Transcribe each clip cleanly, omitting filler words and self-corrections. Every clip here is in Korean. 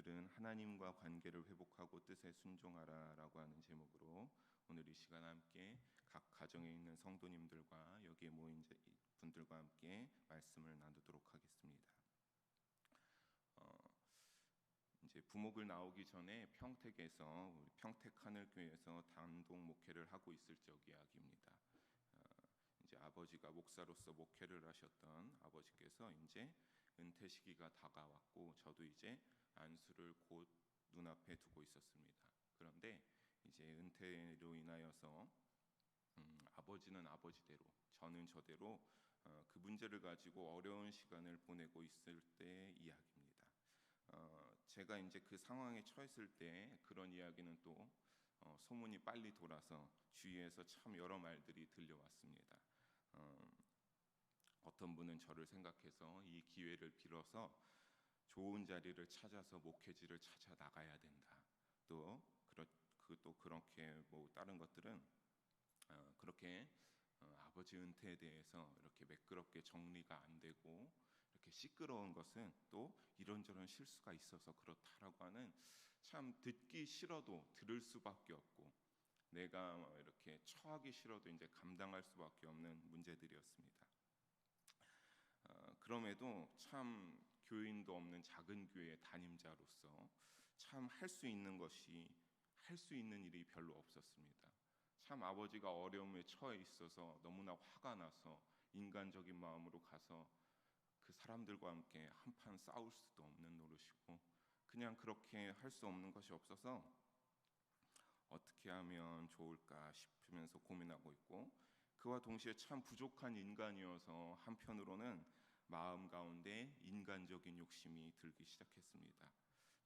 오늘은 하나님과 관계를 회복하고 뜻에 순종하라라고 하는 제목으로 오늘 이 시간 함께 각 가정에 있는 성도님들과 여기에 모인 분들과 함께 말씀을 나누도록 하겠습니다. 이제 부목을 나오기 전에 평택에서 우리 평택 하늘교회에서 단독 목회를 하고 있을 적 이야기입니다. 이제 아버지가 목사로서 목회를 하셨던 아버지께서 이제 은퇴 시기가 다가왔고 저도 이제 안수를 곧 눈앞에 두고 있었습니다. 그런데 이제 은퇴로 인하여서 아버지는 아버지대로 저는 저대로 그 문제를 가지고 어려운 시간을 보내고 있을 때의 이야기입니다. 제가 이제 그 상황에 처했을 때 그런 이야기는 또 소문이 빨리 돌아서 주위에서 참 여러 말들이 들려왔습니다. 어떤 분은 저를 생각해서 이 기회를 빌어서 좋은 자리를 찾아서 목회지를 찾아 나가야 된다. 또 그렇게 뭐 다른 것들은 그렇게 아버지 은퇴에 대해서 이렇게 매끄럽게 정리가 안 되고 이렇게 시끄러운 것은 또 이런저런 실수가 있어서 그렇다라고 하는 참 듣기 싫어도 들을 수밖에 없고 내가 이렇게 처하기 싫어도 이제 감당할 수밖에 없는 문제들이었습니다. 그럼에도 참 교인도 없는 작은 교회 담임자로서 참 할 수 있는 일이 별로 없었습니다. 참 아버지가 어려움에 처해 있어서 너무나 화가 나서 인간적인 마음으로 가서 그 사람들과 함께 한판 싸울 수도 없는 노릇이고 그냥 그렇게 할 수 없는 것이 없어서 어떻게 하면 좋을까 싶으면서 고민하고 있고 그와 동시에 참 부족한 인간이어서 한편으로는 마음 가운데 인간적인 욕심이 들기 시작했습니다.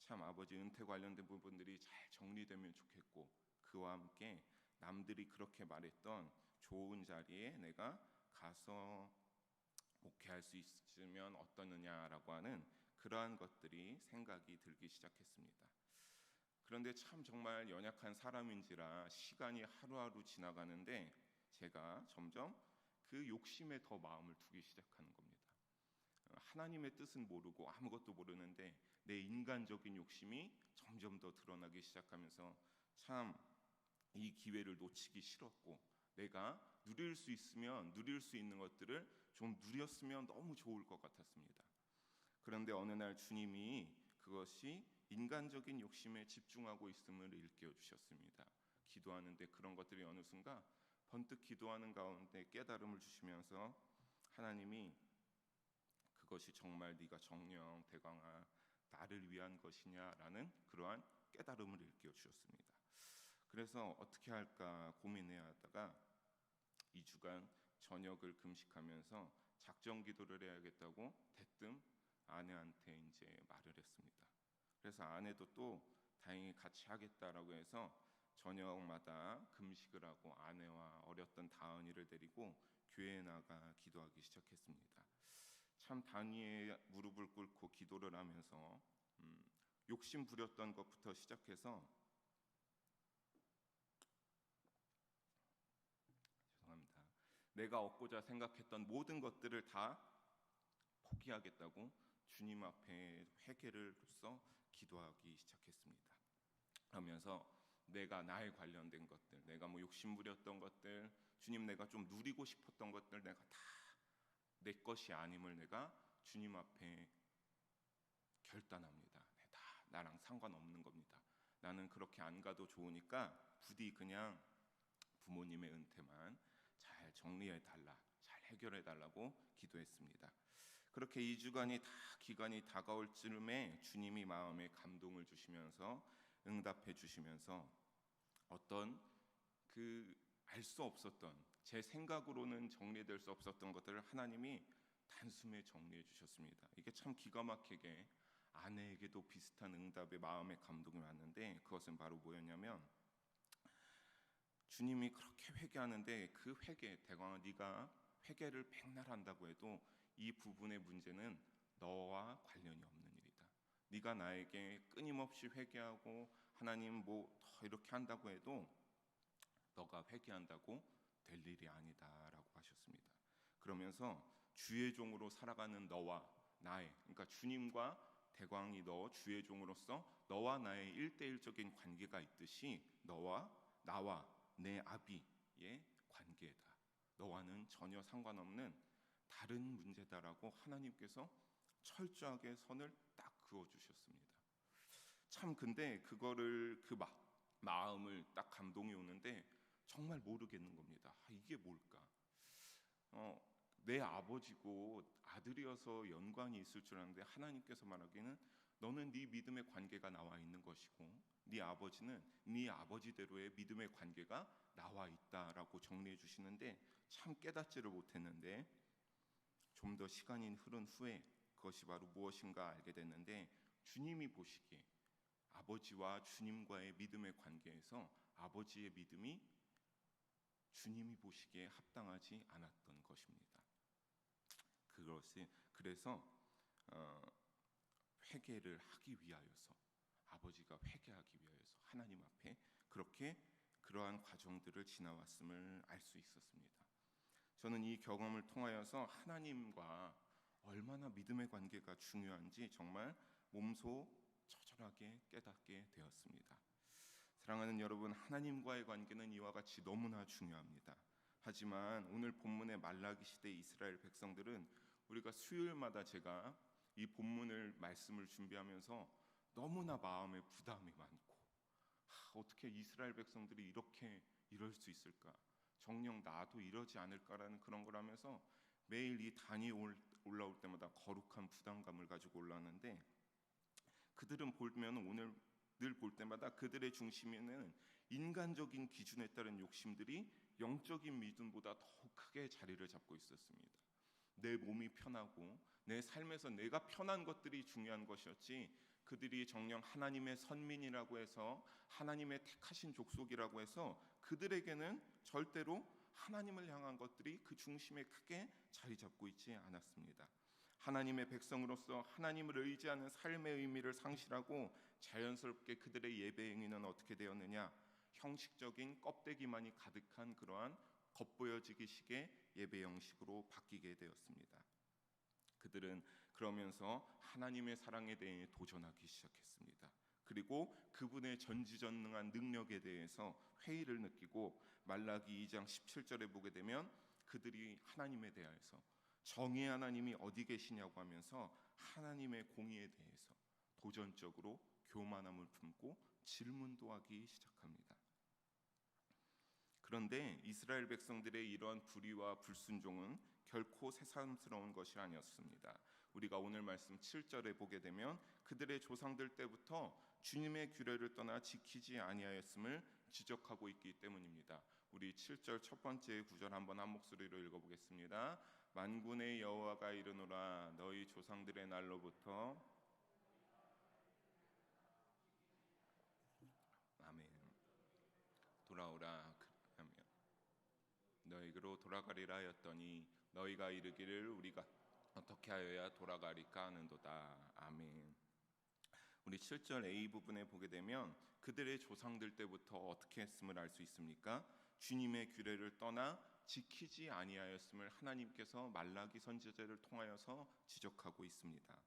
참 아버지 은퇴 관련된 부분들이 잘 정리되면 좋겠고 그와 함께 남들이 그렇게 말했던 좋은 자리에 내가 가서 목회할 수 있으면 어떠느냐라고 하는 그러한 것들이 생각이 들기 시작했습니다. 그런데 참 정말 연약한 사람인지라 시간이 하루하루 지나가는데 제가 점점 그 욕심에 더 마음을 두기 시작하는 겁니다. 하나님의 뜻은 모르고 아무것도 모르는데 내 인간적인 욕심이 점점 더 드러나기 시작하면서 참 이 기회를 놓치기 싫었고 내가 누릴 수 있는 것들을 좀 누렸으면 너무 좋을 것 같았습니다. 그런데 어느 날 주님이 그것이 인간적인 욕심에 집중하고 있음을 일깨워 주셨습니다. 기도하는데 그런 것들이 어느 순간 번뜩 기도하는 가운데 깨달음을 주시면서 하나님이 그것이 정말 네가 정령 대강아 나를 위한 것이냐라는 그러한 깨달음을 일깨워 주셨습니다. 그래서 어떻게 할까 고민해 하다가 2주간 저녁을 금식하면서 작정 기도를 해야겠다고 대뜸 아내한테 이제 말을 했습니다. 그래서 아내도 또 다행히 같이 하겠다라고 해서 저녁마다 금식을 하고 아내와 어렸던 다은이를 데리고 교회에 나가 기도하기 시작했습니다. 참 단위에 무릎을 꿇고 기도를 하면서 욕심 부렸던 것부터 시작해서 내가 얻고자 생각했던 모든 것들을 다 포기하겠다고 주님 앞에 회개를로써 기도하기 시작했습니다. 그러면서 내가 나에 관련된 것들, 내가 뭐 욕심 부렸던 것들, 주님 내가 좀 누리고 싶었던 것들 내가 다 내 것이 아님을 내가 주님 앞에 결단합니다. 다 나랑 상관없는 겁니다. 나는 그렇게 안 가도 좋으니까 부디 그냥 부모님의 은퇴만 잘 정리해달라, 잘 해결해달라고 기도했습니다. 그렇게 2주간이 다 기간이 다가올 즈음에 주님이 마음에 감동을 주시면서 응답해 주시면서 어떤 알 수 없었던 제 생각으로는 정리될 수 없었던 것들을 하나님이 단숨에 정리해 주셨습니다. 이게 참 기가 막히게 아내에게도 비슷한 응답의 마음의 감동이 왔는데 그것은 바로 뭐였냐면 주님이 그렇게 회개하는데 그 회개 대광아 네가 회개를 백날 한다고 해도 이 부분의 문제는 너와 관련이 없는 일이다. 네가 나에게 끊임없이 회개하고 하나님 뭐 더 이렇게 한다고 해도 너가 회개한다고 될 일이 아니다라고 하셨습니다. 그러면서 주의 종으로 살아가는 너와 나의 그러니까 주님과 대광이 너 주의 종으로서 너와 나의 일대일적인 관계가 있듯이 너와 나와 내 아비의 관계다. 너와는 전혀 상관없는 다른 문제다라고 하나님께서 철저하게 선을 딱 그어주셨습니다. 참 근데 그거를 마음을 딱 감동이 오는데 정말 모르겠는 겁니다. 이게 뭘까? 내 아버지고 아들이어서 연관이 있을 줄 알았는데 하나님께서 말하기는 너는 네 믿음의 관계가 나와 있는 것이고 네 아버지는 네 아버지대로의 믿음의 관계가 나와 있다라고 정리해 주시는데 참 깨닫지를 못했는데 좀 더 시간이 흐른 후에 그것이 바로 무엇인가 알게 됐는데 주님이 보시기에 아버지와 주님과의 믿음의 관계에서 아버지의 믿음이 주님이 보시기에 합당하지 않았던 것입니다. 그래서 회개를 하기 위하여서 아버지가 회개하기 위하여서 하나님 앞에 그렇게 그러한 과정들을 지나왔음을 알 수 있었습니다. 저는 이 경험을 통하여서 하나님과 얼마나 믿음의 관계가 중요한지 정말 몸소 처절하게 깨닫게 되었습니다. 사랑하는 여러분, 하나님과의 관계는 이와 같이 너무나 중요합니다. 하지만 오늘 본문의 말라기 시대 이스라엘 백성들은 우리가 수요일마다 제가 이 본문을 말씀을 준비하면서 너무나 마음에 부담이 많고 어떻게 이스라엘 백성들이 이렇게 이럴 수 있을까? 정녕 나도 이러지 않을까라는 그런 걸 하면서 매일 이 단이 올라올 때마다 거룩한 부담감을 가지고 올라왔는데 그들은 보면 오늘 늘 볼 때마다 그들의 중심에는 인간적인 기준에 따른 욕심들이 영적인 믿음보다 더 크게 자리를 잡고 있었습니다. 내 몸이 편하고 내 삶에서 내가 편한 것들이 중요한 것이었지 그들이 정녕 하나님의 선민이라고 해서 하나님의 택하신 족속이라고 해서 그들에게는 절대로 하나님을 향한 것들이 그 중심에 크게 자리 잡고 있지 않았습니다. 하나님의 백성으로서 하나님을 의지하는 삶의 의미를 상실하고 자연스럽게 그들의 예배 행위는 어떻게 되었느냐? 형식적인 껍데기만이 가득한 그러한 겉보여지기식의 예배 형식으로 바뀌게 되었습니다. 그들은 그러면서 하나님의 사랑에 대해 도전하기 시작했습니다. 그리고 그분의 전지전능한 능력에 대해서 회의를 느끼고 말라기 2장 17절에 보게 되면 그들이 하나님에 대해서 정의 하나님이 어디 계시냐고 하면서 하나님의 공의에 대해서 도전적으로 교만함을 품고 질문도 하기 시작합니다. 그런데 이스라엘 백성들의 이러한 불의와 불순종은 결코 새삼스러운 것이 아니었습니다. 우리가 오늘 말씀 7절에 보게 되면 그들의 조상들 때부터 주님의 규례를 떠나 지키지 아니하였음을 지적하고 있기 때문입니다. 우리 7절 첫 번째 구절 한번 한 목소리로 읽어보겠습니다. 만군의 여호와가 이르노라 너희 조상들의 날로부터 아멘 돌아오라 하며 너희로 돌아가리라 하였더니 너희가 이르기를 우리가 어떻게 하여야 돌아가리까 하는도다. 아멘. 우리 7절 A 부분에 보게 되면 그들의 조상들 때부터 어떻게 했음을 알 수 있습니까? 주님의 규례를 떠나 지키지 아니하였음을 하나님께서 말라기 선지자를 통하여서 지적하고 있습니다.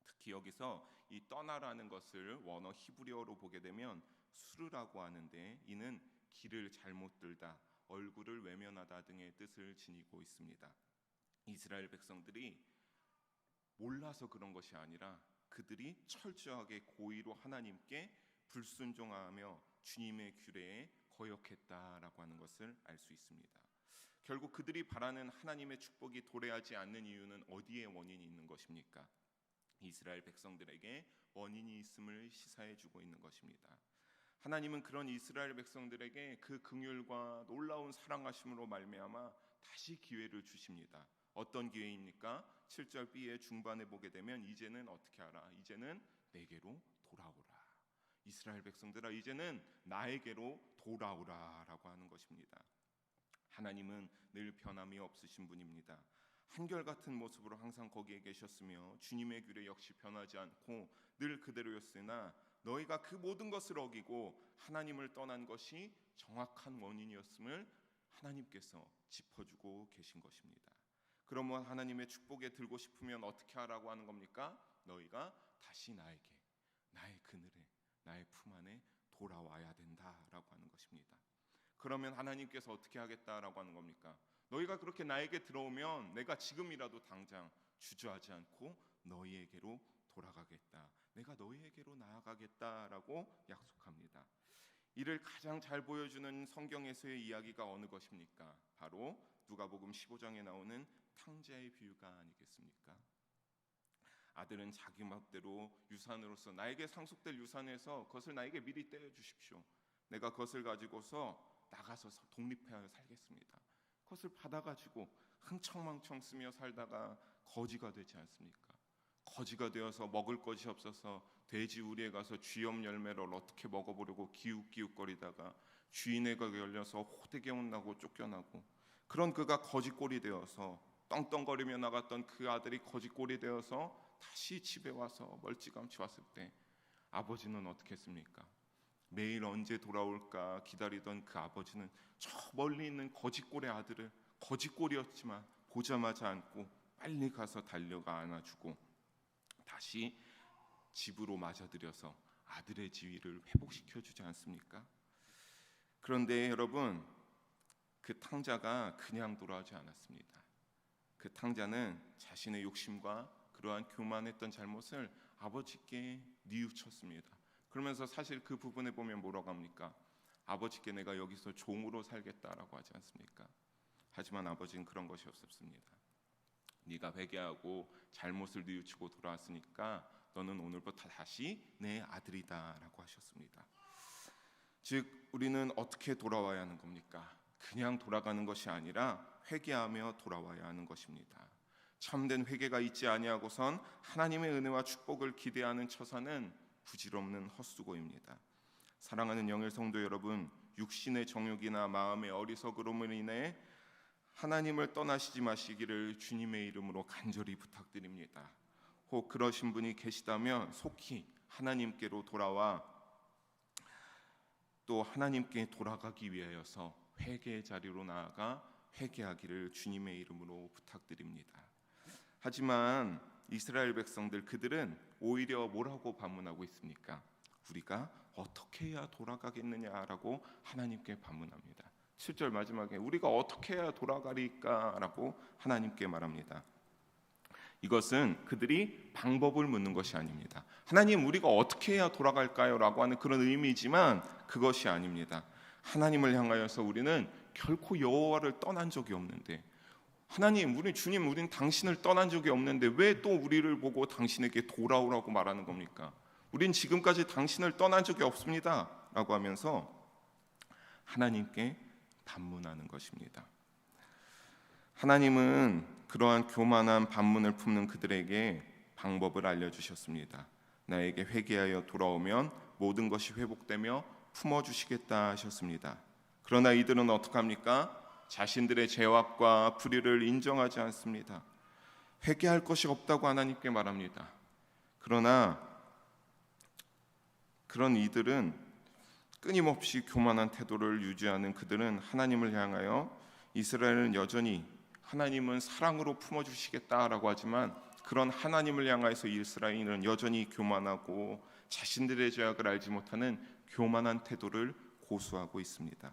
특히 여기서 이 떠나라는 것을 원어 히브리어로 보게 되면 수르라고 하는데 이는 길을 잘못 들다, 얼굴을 외면하다 등의 뜻을 지니고 있습니다. 이스라엘 백성들이 몰라서 그런 것이 아니라 그들이 철저하게 고의로 하나님께 불순종하며 주님의 규례에 거역했다라고 하는 것을 알 수 있습니다. 결국 그들이 바라는 하나님의 축복이 도래하지 않는 이유는 어디에 원인이 있는 것입니까? 이스라엘 백성들에게 원인이 있음을 시사해주고 있는 것입니다. 하나님은 그런 이스라엘 백성들에게 그 긍휼과 놀라운 사랑하심으로 말미암아 다시 기회를 주십니다. 어떤 기회입니까? 7절 B의 중반에 보게 되면 이제는 어떻게 하라? 이제는 내게로 돌아오라. 이스라엘 백성들아 이제는 나에게로 돌아오라라고 하는 것입니다. 하나님은 늘 변함이 없으신 분입니다. 한결같은 모습으로 항상 거기에 계셨으며 주님의 규례 역시 변하지 않고 늘 그대로였으나 너희가 그 모든 것을 어기고 하나님을 떠난 것이 정확한 원인이었음을 하나님께서 짚어주고 계신 것입니다. 그러면 하나님의 축복에 들고 싶으면 어떻게 하라고 하는 겁니까? 너희가 다시 나에게, 나의 그늘에, 나의 품 안에 돌아와야 된다라고 하는 것입니다. 그러면 하나님께서 어떻게 하겠다라고 하는 겁니까? 너희가 그렇게 나에게 들어오면 내가 지금이라도 당장 주저하지 않고 너희에게로 돌아가겠다. 내가 너희에게로 나아가겠다라고 약속합니다. 이를 가장 잘 보여주는 성경에서의 이야기가 어느 것입니까? 바로 누가복음 15장에 나오는 탕자의 비유가 아니겠습니까? 아들은 자기 맘대로 유산으로서 나에게 상속될 유산에서 그것을 나에게 미리 떼어 주십시오. 내가 그것을 가지고서 나가서 독립하여 살겠습니다. 그것을 받아가지고 흥청망청 쓰며 살다가 거지가 되지 않습니까? 거지가 되어서 먹을 것이 없어서 돼지 우리에 가서 쥐염 열매를 어떻게 먹어보려고 기웃기웃거리다가 주인에게 걸려서 호되게 혼나고 쫓겨나고, 그런 그가 거지꼴이 되어서 떵떵거리며 나갔던 그 아들이 거지꼴이 되어서 다시 집에 와서 멀찌감치 왔을 때 아버지는 어떻게 했습니까? 매일 언제 돌아올까 기다리던 그 아버지는 저 멀리 있는 거지꼴의 아들을, 거지꼴이었지만 보자마자 안고 빨리 가서 달려가 안아주고 다시 집으로 맞아들여서 아들의 지위를 회복시켜주지 않습니까? 그런데 여러분, 그 탕자가 그냥 돌아오지 않았습니다. 그 탕자는 자신의 욕심과 그러한 교만했던 잘못을 아버지께 뉘우쳤습니다. 그러면서 사실 그 부분에 보면 뭐라고 합니까? 아버지께 내가 여기서 종으로 살겠다라고 하지 않습니까? 하지만 아버지는 그런 것이 없었습니다. 네가 회개하고 잘못을 뉘우치고 돌아왔으니까 너는 오늘부터 다시 내 아들이다라고 하셨습니다. 즉 우리는 어떻게 돌아와야 하는 겁니까? 그냥 돌아가는 것이 아니라 회개하며 돌아와야 하는 것입니다. 참된 회개가 있지 아니하고선 하나님의 은혜와 축복을 기대하는 처사는 부질없는 헛수고입니다. 사랑하는 영일 성도 여러분, 육신의 정욕이나 마음의 어리석음으로 인해 하나님을 떠나시지 마시기를 주님의 이름으로 간절히 부탁드립니다. 혹 그러신 분이 계시다면 속히 하나님께로 돌아와 또 하나님께 돌아가기 위하여서 회개의 자리로 나아가 회개하기를 주님의 이름으로 부탁드립니다. 하지만 이스라엘 백성들, 그들은 오히려 뭐라고 반문하고 있습니까? 우리가 어떻게 해야 돌아가겠느냐라고 하나님께 반문합니다. 7절 마지막에 우리가 어떻게 해야 돌아가리까라고 하나님께 말합니다. 이것은 그들이 방법을 묻는 것이 아닙니다. 하나님, 우리가 어떻게 해야 돌아갈까요? 라고 하는 그런 의미이지만 그것이 아닙니다. 하나님을 향하여서 우리는 결코 여호와를 떠난 적이 없는데, 하나님, 우리 주님, 우리는 당신을 떠난 적이 없는데 왜 또 우리를 보고 당신에게 돌아오라고 말하는 겁니까? 우린 지금까지 당신을 떠난 적이 없습니다 라고 하면서 하나님께 반문하는 것입니다. 하나님은 그러한 교만한 반문을 품는 그들에게 방법을 알려주셨습니다. 나에게 회개하여 돌아오면 모든 것이 회복되며 품어주시겠다 하셨습니다. 그러나 이들은 어떡합니까? 자신들의 죄악과 불의를 인정하지 않습니다. 회개할 것이 없다고 하나님께 말합니다. 그러나 그런 이들은 끊임없이 교만한 태도를 유지하는 그들은 하나님을 향하여 이스라엘은 여전히 하나님은 사랑으로 품어주시겠다라고 하지만 그런 하나님을 향하여서 이스라엘은 여전히 교만하고 자신들의 죄악을 알지 못하는 교만한 태도를 고수하고 있습니다.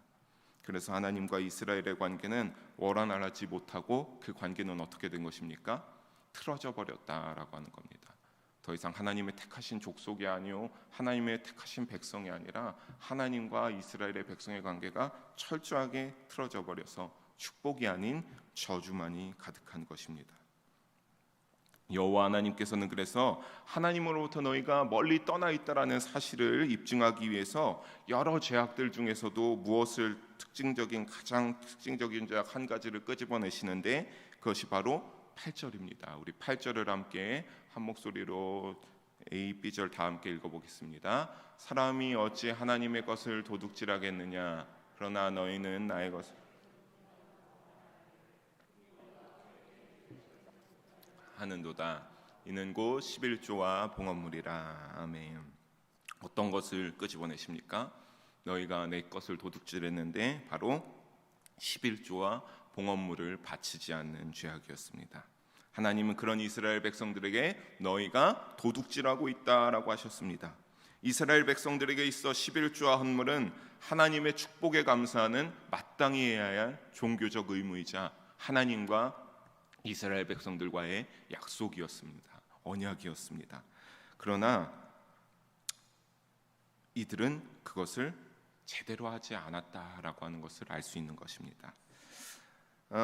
그래서 하나님과 이스라엘의 관계는 원활하지 못하고 그 관계는 어떻게 된 것입니까? 틀어져 버렸다라고 하는 겁니다. 더 이상 하나님의 택하신 족속이 아니요 하나님의 택하신 백성이 아니라 하나님과 이스라엘의 백성의 관계가 철저하게 틀어져 버려서 축복이 아닌 저주만이 가득한 것입니다. 여호와 하나님께서는 그래서 하나님으로부터 너희가 멀리 떠나 있다라는 사실을 입증하기 위해서 여러 죄악들 중에서도 무엇을 가장 특징적인 죄악 한 가지를 끄집어내시는데 그것이 바로 8절입니다. 우리 8절을 함께 한 목소리로 A, B절 다 함께 읽어보겠습니다. 사람이 어찌 하나님의 것을 도둑질하겠느냐? 그러나 너희는 나의 것을 하는도다. 이는 곧 11조와 봉헌물이라. 아멘. 어떤 것을 끄집어내십니까? 너희가 내 것을 도둑질했는데 바로 11조와 봉헌물을 바치지 않는 죄악이었습니다. 하나님은 그런 이스라엘 백성들에게 너희가 도둑질하고 있다라고 하셨습니다. 이스라엘 백성들에게 있어 11조와 헌물은 하나님의 축복에 감사하는 마땅히 해야 할 종교적 의무이자 하나님과 이스라엘 백성들과의 약속이었습니다. 언약이었습니다. 그러나 이들은 그것을 제대로 하지 않았다라고 하는 것을 알 수 있는 것입니다.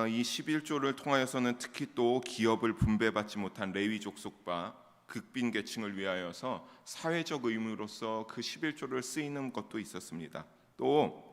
이 11조를 통하여서는 특히 또 기업을 분배받지 못한 레위 족속과 극빈 계층을 위하여서 사회적 의무로서 그 11조를 쓰이는 것도 있었습니다. 또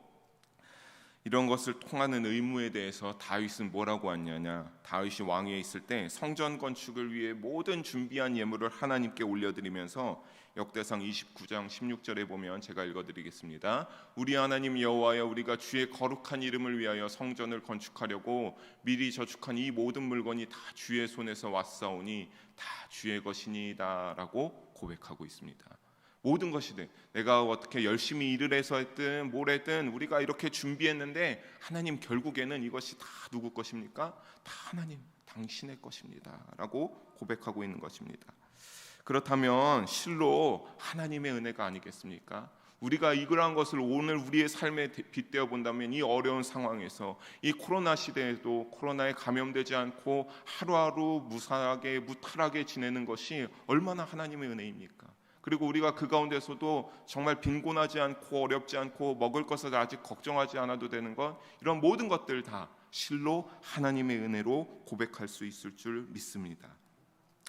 이런 것을 통하는 의무에 대해서 다윗은 뭐라고 하냐냐, 다윗이 왕위에 있을 때 성전 건축을 위해 모든 준비한 예물을 하나님께 올려드리면서 역대상 29장 16절에 보면 제가 읽어드리겠습니다. 우리 하나님 여호와여, 우리가 주의 거룩한 이름을 위하여 성전을 건축하려고 미리 저축한 이 모든 물건이 다 주의 손에서 왔사오니 다 주의 것이니이다 라고 고백하고 있습니다. 모든 것이 내가 어떻게 열심히 일을 해서 했든 뭘 했든 우리가 이렇게 준비했는데 하나님 결국에는 이것이 다 누구 것입니까? 다 하나님 당신의 것입니다 라고 고백하고 있는 것입니다. 그렇다면 실로 하나님의 은혜가 아니겠습니까? 우리가 이러한 것을 오늘 우리의 삶에 빗대어 본다면 이 어려운 상황에서 이 코로나 시대에도 코로나에 감염되지 않고 하루하루 무사하게 무탈하게 지내는 것이 얼마나 하나님의 은혜입니까? 그리고 우리가 그 가운데서도 정말 빈곤하지 않고 어렵지 않고 먹을 것을 아직 걱정하지 않아도 되는 것, 이런 모든 것들 다 실로 하나님의 은혜로 고백할 수 있을 줄 믿습니다.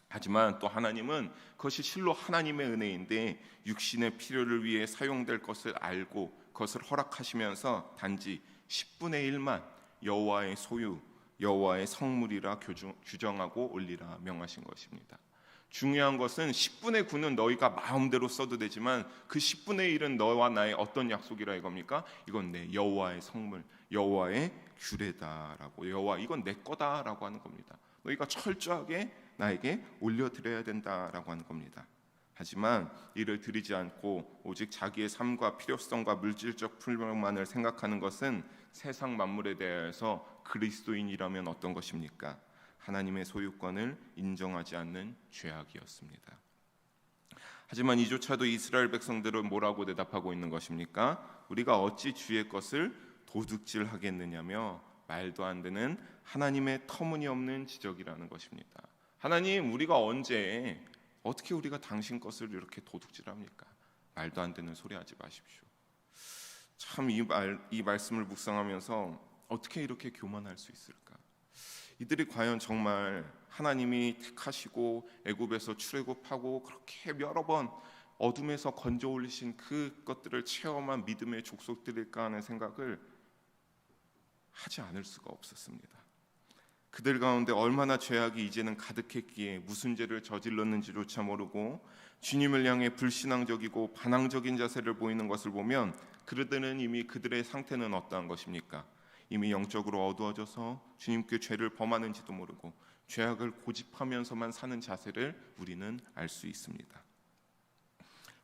하지만 또 하나님은 그것이 실로 하나님의 은혜인데 육신의 필요를 위해 사용될 것을 알고 그것을 허락하시면서 단지 10분의 1만 여호와의 소유, 여호와의 성물이라 규정하고 올리라 명하신 것입니다. 중요한 것은 10분의 9는 너희가 마음대로 써도 되지만 그 10분의 1은 너와 나의 어떤 약속이라 이겁니까? 이건 내 여호와의 성물, 여호와의 규례다라고, 여호와 이건 내 거다라고 하는 겁니다. 너희가 철저하게 나에게 올려드려야 된다라고 하는 겁니다. 하지만 이를 드리지 않고 오직 자기의 삶과 필요성과 물질적 풍요만을 생각하는 것은 세상 만물에 대해서 그리스도인이라면 어떤 것입니까? 하나님의 소유권을 인정하지 않는 죄악이었습니다. 하지만 이조차도 이스라엘 백성들은 뭐라고 대답하고 있는 것입니까? 우리가 어찌 주의 것을 도둑질하겠느냐며 말도 안 되는 하나님의 터무니없는 지적이라는 것입니다. 하나님, 우리가 언제 어떻게 우리가 당신 것을 이렇게 도둑질합니까? 말도 안 되는 소리 하지 마십시오. 참 이 말씀을 묵상하면서 어떻게 이렇게 교만할 수 있을까? 이들이 과연 정말 하나님이 택하시고 애굽에서 출애굽하고 그렇게 여러 번 어둠에서 건져 올리신 그 것들을 체험한 믿음의 족속들일까 하는 생각을 하지 않을 수가 없었습니다. 그들 가운데 얼마나 죄악이 이제는 가득했기에 무슨 죄를 저질렀는지조차 모르고 주님을 향해 불신앙적이고 반항적인 자세를 보이는 것을 보면 그들은 이미 그들의 상태는 어떠한 것입니까? 이미 영적으로 어두워져서 주님께 죄를 범하는지도 모르고 죄악을 고집하면서만 사는 자세를 우리는 알 수 있습니다.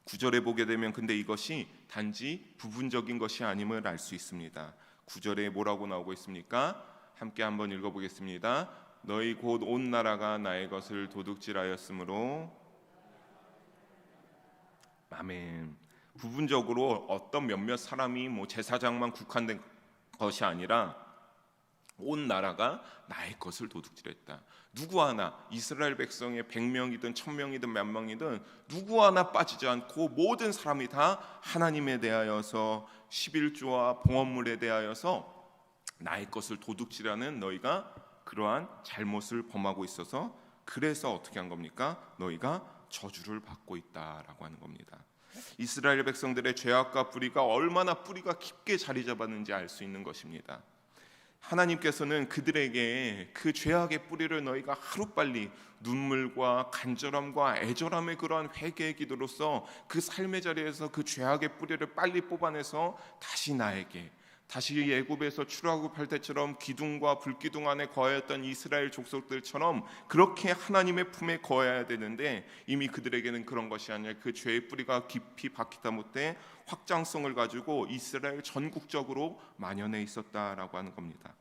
9절에 보게 되면 근데 이것이 단지 부분적인 것이 아님을 알 수 있습니다. 9절에 뭐라고 나오고 있습니까? 함께 한번 읽어보겠습니다. 너희 곧 온 나라가 나의 것을 도둑질하였으므로. 아멘. 부분적으로 어떤 몇몇 사람이 제사장만 국한된 것이 아니라 온 나라가 나의 것을 도둑질했다. 누구 하나, 이스라엘 백성의 100명이든 1000명이든 몇 명이든 누구 하나 빠지지 않고 모든 사람이 다 하나님에 대하여서 11조와 봉헌물에 대하여서 나의 것을 도둑질하는 너희가 그러한 잘못을 범하고 있어서 그래서 어떻게 한 겁니까? 너희가 저주를 받고 있다라고 하는 겁니다. 이스라엘 백성들의 죄악과 뿌리가 얼마나 뿌리가 깊게 자리 잡았는지 알 수 있는 것입니다. 하나님께서는 그들에게 그 죄악의 뿌리를 너희가 하루빨리 눈물과 간절함과 애절함의 그러한 회개의 기도로서 그 삶의 자리에서 그 죄악의 뿌리를 빨리 뽑아내서 다시 나에게, 다시 애굽에서 출애굽할 때처럼 기둥과 불기둥 안에 거하였던 이스라엘 족속들처럼 그렇게 하나님의 품에 거해야 되는데 이미 그들에게는 그런 것이 아니라 그 죄의 뿌리가 깊이 박히다 못해 확장성을 가지고 이스라엘 전국적으로 만연해 있었다라고 하는 겁니다.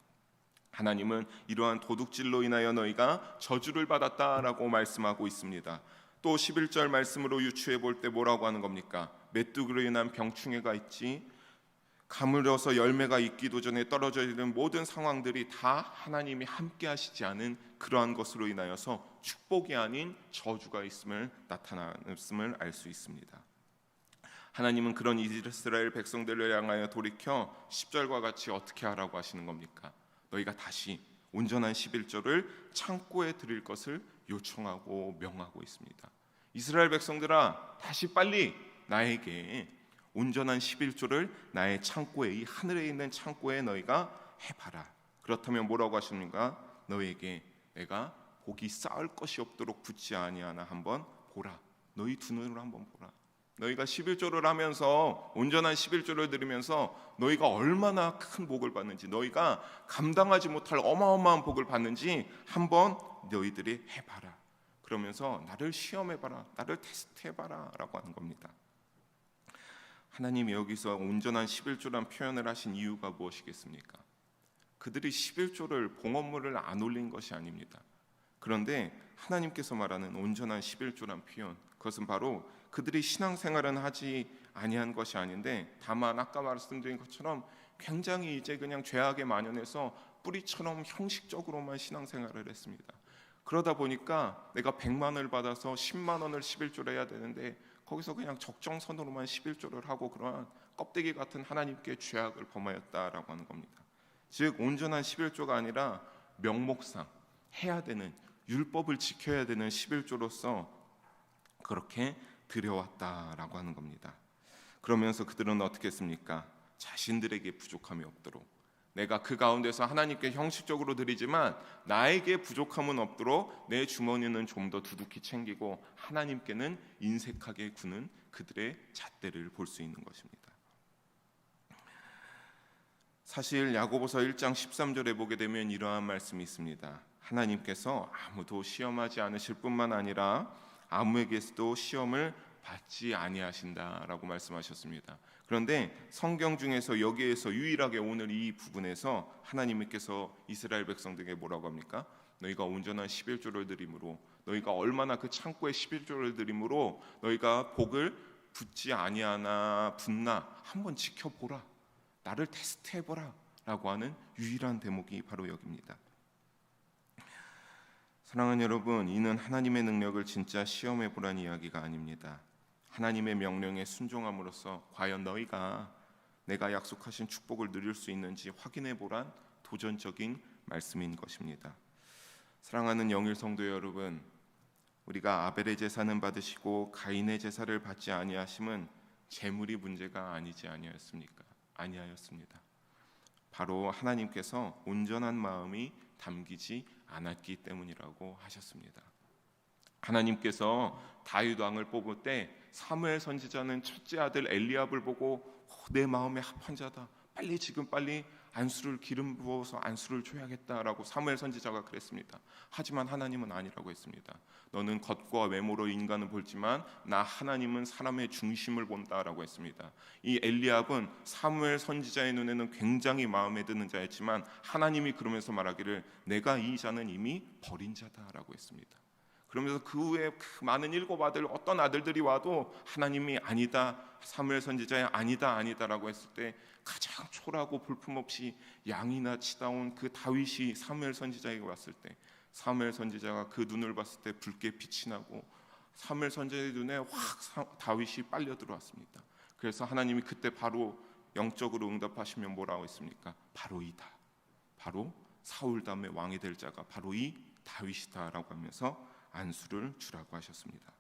하나님은 이러한 도둑질로 인하여 너희가 저주를 받았다라고 말씀하고 있습니다. 또 11절 말씀으로 유추해 볼 때 뭐라고 하는 겁니까? 메뚜기로 인한 병충해가 있지, 가물어서 열매가 있기도 전에 떨어져 있는 모든 상황들이 다 하나님이 함께 하시지 않은 그러한 것으로 인하여서 축복이 아닌 저주가 있음을 나타났음을 알 수 있습니다. 하나님은 그런 이스라엘 백성들을 향하여 돌이켜 10절과 같이 어떻게 하라고 하시는 겁니까? 너희가 다시 온전한 11조를 창고에 드릴 것을 요청하고 명하고 있습니다. 이스라엘 백성들아, 다시 빨리 나에게 온전한 11조를 나의 창고에, 이 하늘에 있는 창고에 너희가 해봐라. 그렇다면 뭐라고 하십니까? 너희에게 내가 고기 쌓을 것이 없도록 붙지 아니하나 한번 보라. 너희 두 눈으로 한번 보라. 너희가 11조를 하면서, 온전한 11조를 드리면서 너희가 얼마나 큰 복을 받는지, 너희가 감당하지 못할 어마어마한 복을 받는지 한번 너희들이 해봐라. 그러면서 나를 시험해봐라, 나를 테스트해봐라 라고 하는 겁니다. 하나님이 여기서 온전한 11조란 표현을 하신 이유가 무엇이겠습니까? 그들이 11조를 봉헌물을 안 올린 것이 아닙니다. 그런데 하나님께서 말하는 온전한 11조란 표현, 그것은 바로 그들이 신앙생활은 하지 아니한 것이 아닌데, 다만 아까 말씀드린 것처럼 굉장히 이제 그냥 죄악에 만연해서 뿌리처럼 형식적으로만 신앙생활을 했습니다. 그러다 보니까 내가 100만 원을 받아서 10만 원을 11조를 해야 되는데 거기서 그냥 적정선으로만 11조를 하고 그러한 껍데기 같은 하나님께 죄악을 범하였다라고 하는 겁니다. 즉 온전한 11조가 아니라 명목상 해야 되는, 율법을 지켜야 되는 11조로서 그렇게 드려왔다라고 하는 겁니다. 그러면서 그들은 어떻게 했습니까? 자신들에게 부족함이 없도록, 내가 그 가운데서 하나님께 형식적으로 드리지만 나에게 부족함은 없도록 내 주머니는 좀 더 두둑히 챙기고 하나님께는 인색하게 구는 그들의 잣대를 볼 수 있는 것입니다. 사실 야고보서 1장 13절에 보게 되면 이러한 말씀이 있습니다. 하나님께서 아무도 시험하지 않으실 뿐만 아니라 아무에게서도 시험을 받지 아니하신다라고 말씀하셨습니다. 그런데 성경 중에서 여기에서 유일하게 오늘 이 부분에서 하나님께서 이스라엘 백성들에게 뭐라고 합니까? 너희가 온전한 11조를 드림으로, 너희가 얼마나 그 창고에 11조를 드림으로 너희가 복을 붙지 아니하나 붙나 한번 지켜보라, 나를 테스트해보라 라고 하는 유일한 대목이 바로 여기입니다. 사랑하는 여러분, 이는 하나님의 능력을 진짜 시험해보라는 이야기가 아닙니다. 하나님의 명령에 순종함으로써 과연 너희가 내가 약속하신 축복을 누릴 수 있는지 확인해보란 도전적인 말씀인 것입니다. 사랑하는 영일 성도 여러분, 우리가 아벨의 제사는 받으시고 가인의 제사를 받지 아니하심은 재물이 문제가 아니지 아니하였습니까? 아니하였습니다. 바로 하나님께서 온전한 마음이 담기지 않았기 때문이라고 하셨습니다. 하나님께서 다윗 왕을 뽑을 때 사무엘 선지자는 첫째 아들 엘리압을 보고 내 마음에 합한 자다, 빨리 지금 빨리 안수를 기름 부어서 안수를 줘야겠다라고 사무엘 선지자가 그랬습니다. 하지만 하나님은 아니라고 했습니다. 너는 겉과 외모로 인간을 볼지만 나 하나님은 사람의 중심을 본다라고 했습니다. 이 엘리압은 사무엘 선지자의 눈에는 굉장히 마음에 드는 자였지만 하나님이 그러면서 말하기를 내가 이 자는 이미 버린 자다라고 했습니다. 그러면서 그 후에 그 많은 일곱 아들, 어떤 아들들이 와도 하나님이 아니다, 사무엘 선지자의 아니다라고 했을 때 가장 초라하고 볼품없이 양이나 치다온 그 다윗이 사무엘 선지자에게 왔을 때 사무엘 선지자가 그 눈을 봤을 때 붉게 빛이 나고 사무엘 선지자의 눈에 확 다윗이 빨려 들어왔습니다. 그래서 하나님이 그때 바로 영적으로 응답하시면 뭐라고 했습니까? 바로 이다, 바로 사울 다음에 왕이 될 자가 바로 이 다윗이다라고 하면서 안수를 주라고 하셨습니다.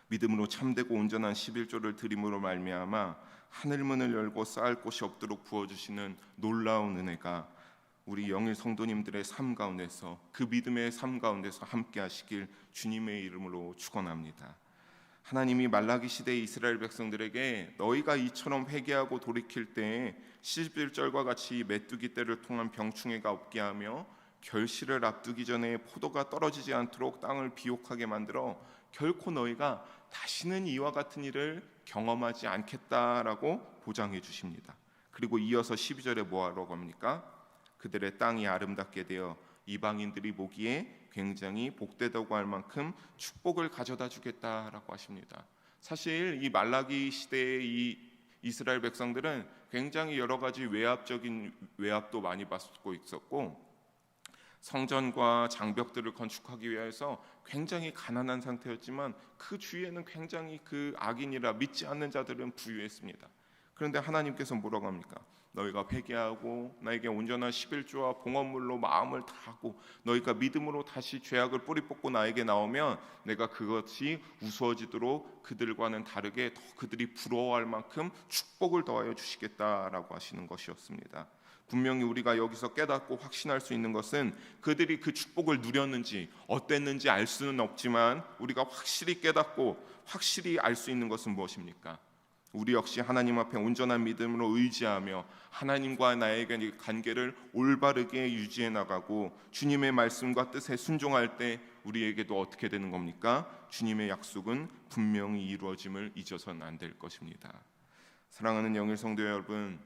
믿음으로 참되고 온전한 11조를 드림으로 말미암아 하늘문을 열고 쌓을 곳이 없도록 부어주시는 놀라운 은혜가 우리 영일 성도님들의 삶 가운데서, 그 믿음의 삶 가운데서 함께 하시길 주님의 이름으로 축원합니다. 하나님이 말라기 시대의 이스라엘 백성들에게 너희가 이처럼 회개하고 돌이킬 때에 11절과 같이 메뚜기 떼를 통한 병충해가 없게 하며 결실을 앞두기 전에 포도가 떨어지지 않도록 땅을 비옥하게 만들어 결코 너희가 다시는 이와 같은 일을 경험하지 않겠다라고 보장해 주십니다. 그리고 이어서 12절에 뭐하라고 합니까? 그들의 땅이 아름답게 되어 이방인들이 보기에 굉장히 복되다고 할 만큼 축복을 가져다 주겠다라고 하십니다. 사실 이 말라기 시대의 이 이스라엘 백성들은 굉장히 여러 가지 외압적인 외압도 많이 받고 있었고, 성전과 장벽들을 건축하기 위해서 굉장히 가난한 상태였지만 그 주위에는 굉장히 그 악인이라 믿지 않는 자들은 부유했습니다. 그런데 하나님께서 뭐라고 합니까? 너희가 회개하고 나에게 온전한 11조와 봉헌물로 마음을 다하고 너희가 믿음으로 다시 죄악을 뿌리 뽑고 나에게 나오면 내가 그것이 우스워지도록 그들과는 다르게 더 그들이 부러워할 만큼 축복을 더하여 주시겠다라고 하시는 것이었습니다. 분명히 우리가 여기서 깨닫고 확신할 수 있는 것은 그들이 그 축복을 누렸는지 어땠는지 알 수는 없지만 우리가 확실히 깨닫고 확실히 알 수 있는 것은 무엇입니까? 우리 역시 하나님 앞에 온전한 믿음으로 의지하며 하나님과 나의 관계를 올바르게 유지해 나가고 주님의 말씀과 뜻에 순종할 때 우리에게도 어떻게 되는 겁니까? 주님의 약속은 분명히 이루어짐을 잊어서는 안 될 것입니다. 사랑하는 영일 성도 여러분,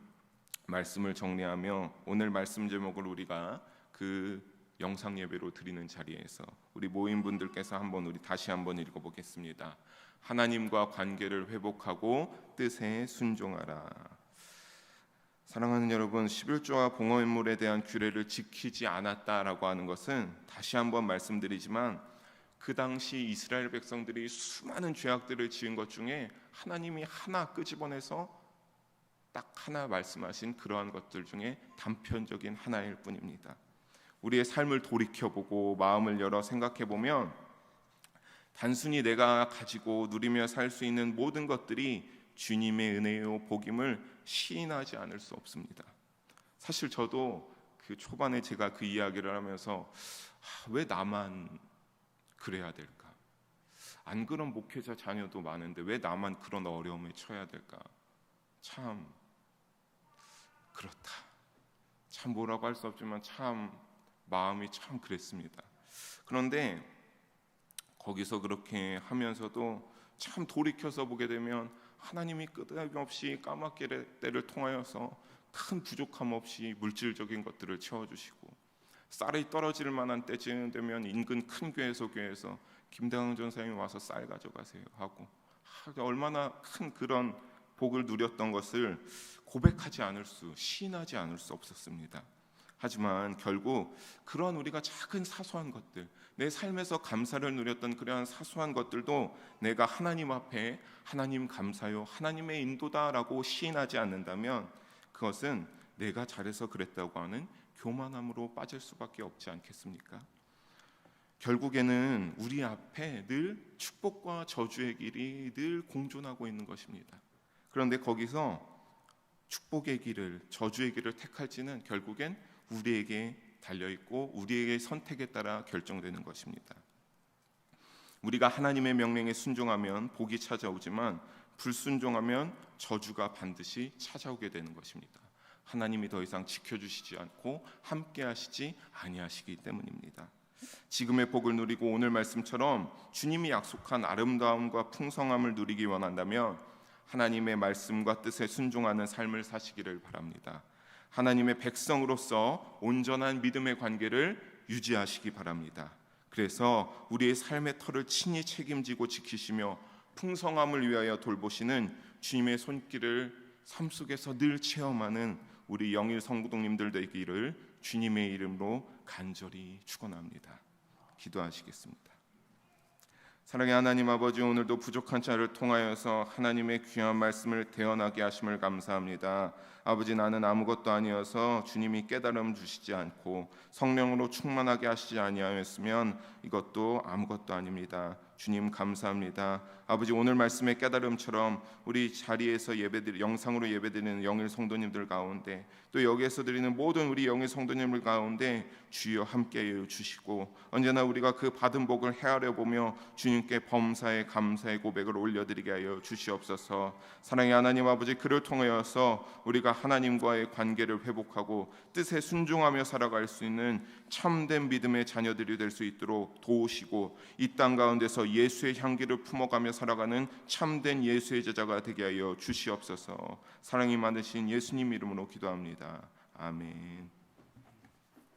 말씀을 정리하며 오늘 말씀 제목을 우리가 그 영상 예배로 드리는 자리에서 우리 모인 분들께서 우리 다시 한번 읽어보겠습니다. 하나님과 관계를 회복하고 뜻에 순종하라. 사랑하는 여러분, 11조와 봉헌물에 대한 규례를 지키지 않았다라고 하는 것은 다시 한번 말씀드리지만 그 당시 이스라엘 백성들이 수많은 죄악들을 지은 것 중에 하나님이 하나 끄집어내서 딱 하나 말씀하신 그러한 것들 중에 단편적인 하나일 뿐입니다. 우리의 삶을 돌이켜보고 마음을 열어 생각해보면 단순히 내가 가지고 누리며 살 수 있는 모든 것들이 주님의 은혜요 복임을 시인하지 않을 수 없습니다. 사실 저도 그 초반에 제가 그 이야기를 하면서 왜 나만 그래야 될까? 안 그런 목회자 자녀도 많은데 왜 나만 그런 어려움에 처해야 될까? 참 그렇다. 참 뭐라고 할 수 없지만 참 마음이 참 그랬습니다. 그런데 거기서 그렇게 하면서도 참 돌이켜서 보게 되면 하나님이 끝없이 까맣게 때를 통하여서 큰 부족함 없이 물질적인 것들을 채워주시고, 쌀이 떨어질 만한 때쯤 되면 인근 큰 교회에서 김대강 전사님이 와서 쌀 가져가세요 하고, 얼마나 큰 그런 복을 누렸던 것을 고백하지 않을 수, 시인하지 않을 수 없었습니다. 하지만 결국 그런 우리가 작은 사소한 것들, 내 삶에서 감사를 누렸던 그러한 사소한 것들도 내가 하나님 앞에 하나님 감사요, 하나님의 인도다라고 시인하지 않는다면 그것은 내가 잘해서 그랬다고 하는 교만함으로 빠질 수밖에 없지 않겠습니까? 결국에는 우리 앞에 늘 축복과 저주의 길이 늘 공존하고 있는 것입니다. 그런데 거기서 축복의 길을, 저주의 길을 택할지는 결국엔 우리에게 달려있고 우리에게 선택에 따라 결정되는 것입니다. 우리가 하나님의 명령에 순종하면 복이 찾아오지만 불순종하면 저주가 반드시 찾아오게 되는 것입니다. 하나님이 더 이상 지켜주시지 않고 함께 하시지 아니하시기 때문입니다. 지금의 복을 누리고 오늘 말씀처럼 주님이 약속한 아름다움과 풍성함을 누리기 원한다면 하나님의 말씀과 뜻에 순종하는 삶을 사시기를 바랍니다. 하나님의 백성으로서 온전한 믿음의 관계를 유지하시기 바랍니다. 그래서 우리의 삶의 터를 친히 책임지고 지키시며 풍성함을 위하여 돌보시는 주님의 손길을 삶 속에서 늘 체험하는 우리 영일 성도님들 되기를 주님의 이름으로 간절히 축원합니다. 기도하시겠습니다. 사랑의 하나님 아버지, 오늘도 부족한 자를 통하여서 하나님의 귀한 말씀을 대언하게 하심을 감사합니다. 아버지, 나는 아무것도 아니어서 주님이 깨달음 주시지 않고 성령으로 충만하게 하시지 아니하였으면 이것도 아무것도 아닙니다. 주님 감사합니다. 아버지, 오늘 말씀의 깨달음처럼 우리 자리에서 영상으로 예배드리는 영일 성도님들 가운데 또 여기에서 드리는 모든 우리 영일 성도님들 가운데 주여 함께해 주시고 언제나 우리가 그 받은 복을 헤아려 보며 주님께 범사의 감사의 고백을 올려드리게 하여 주시옵소서. 사랑의 하나님 아버지, 그를 통하여서 우리가 하나님과의 관계를 회복하고 뜻에 순종하며 살아갈 수 있는 참된 믿음의 자녀들이 될 수 있도록 도우시고 이 땅 가운데서 예수의 향기를 품어가며 살아가는 참된 예수의 제자가 되게 하여 주시옵소서. 사랑이 많으신 예수님 이름으로 기도합니다. 아멘.